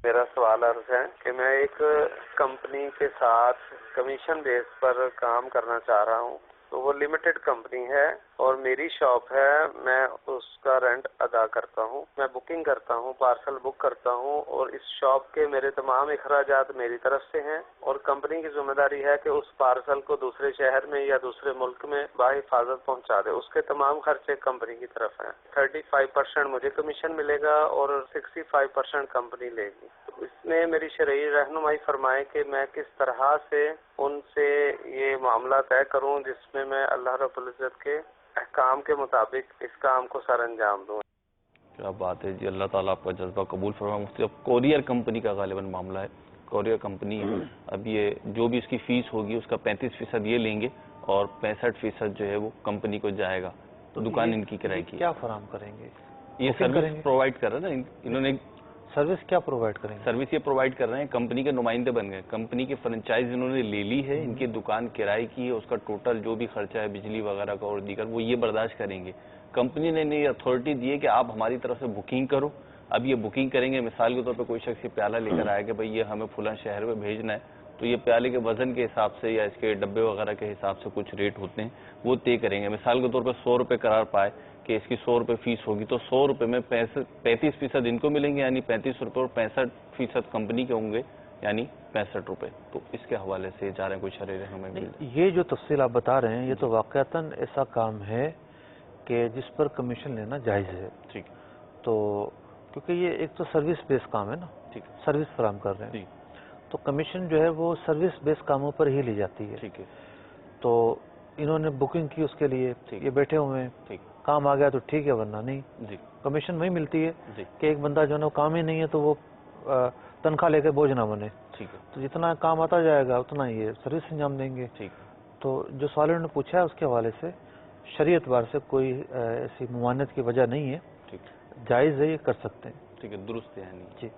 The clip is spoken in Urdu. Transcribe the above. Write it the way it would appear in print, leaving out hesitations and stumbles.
میرا سوال عرض ہے کہ میں ایک کمپنی کے ساتھ کمیشن بیس پر کام کرنا چاہ رہا ہوں، تو وہ لمیٹڈ کمپنی ہے اور میری شاپ ہے، میں اس کا رینٹ ادا کرتا ہوں، میں بکنگ کرتا ہوں، پارسل بک کرتا ہوں، اور اس شاپ کے میرے تمام اخراجات میری طرف سے ہیں، اور کمپنی کی ذمہ داری ہے کہ اس پارسل کو دوسرے شہر میں یا دوسرے ملک میں بحفاظت پہنچا دے، اس کے تمام خرچے کمپنی کی طرف ہیں۔ 35% مجھے کمیشن ملے گا اور 65% کمپنی لے گی۔ اس نے میری شرعی رہنمائی فرمائے کہ میں کس طرح سے ان سے یہ معاملہ طے کروں جس میں اللہ رب العزت کے احکام کے مطابق اس کام کو سر انجام دوں۔ کیا بات ہے جی، اللہ تعالیٰ آپ کا جذبہ قبول فرمائے مفتی۔ اب کوریئر کمپنی کا غالباً معاملہ ہے، کوریئر کمپنی اب یہ جو بھی اس کی فیس ہوگی اس کا 35% یہ لیں گے اور 65% جو ہے وہ کمپنی کو جائے گا، تو دکان ان کی کرائے کی کیا فراہم کریں گے؟ یہ سروس پرووائڈ کر رہے ہیں نا انہوں نے۔ سروس کیا پرووائڈ کریں گے؟ سروس یہ پرووائڈ کر رہے ہیں، کمپنی کے نمائندے بن گئے، کمپنی کی فرنچائز انہوں نے لے لی ہے، ان کی دکان کرائے کی ہے، اس کا ٹوٹل جو بھی خرچہ ہے بجلی وغیرہ کا اور دیگر وہ یہ برداشت کریں گے۔ کمپنی نے انہیں اتھارٹی دی ہے کہ آپ ہماری طرف سے بکنگ کرو، اب یہ بکنگ کریں گے۔ مثال کے طور پہ کوئی شخص یہ پیالہ لے کر آیا کہ بھائی یہ ہمیں فلاں شہر میں بھیجنا ہے، تو یہ پیالے کے وزن کے حساب سے یا اس کے ڈبے وغیرہ کے حساب سے کچھ ریٹ ہوتے ہیں وہ طے کریں گے۔ مثال کے طور پہ 100 روپے قرار پائے کہ اس کی 100 روپے فیس ہوگی، تو 100 روپے میں 35% ان کو ملیں گے، یعنی 35 روپے، اور 65% کمپنی کے ہوں گے، یعنی 65 روپے۔ تو اس کے حوالے سے جا رہے ہیں کوئی شرعی رہنمائی مل جائے۔ یہ جو تفصیل آپ بتا رہے ہیں یہ تو واقعتاً ایسا کام ہے کہ جس پر کمیشن لینا جائز ہے۔ ٹھیک، تو کیونکہ یہ ایک تو سروس بیس کام ہے نا، ٹھیک، سروس فراہم کر رہے ہیں، جی، تو کمیشن جو ہے وہ سروس بیس کاموں پر ہی لی جاتی ہے۔ ٹھیک ہے، تو انہوں نے بکنگ کی اس کے لیے، ٹھیک، یہ بیٹھے ہوئے ہیں، ٹھیک، کام آ گیا تو ٹھیک ہے ورنہ نہیں۔ جی، کمیشن وہی ملتی ہے جی، کہ ایک بندہ جو ہے نا کام ہی نہیں ہے تو وہ تنخواہ لے کے بوجھ نہ بنے، ٹھیک ہے، تو جتنا کام آتا جائے گا اتنا یہ سروس انجام دیں گے۔ ٹھیک، تو جو سوال انہوں نے پوچھا ہے اس کے حوالے سے شریعت بار سے کوئی ایسی ممانعت کی وجہ نہیں ہے، ٹھیک، جائز ہے، یہ کر سکتے ہیں۔ ٹھیک ہے، درست ہے، یعنی جی۔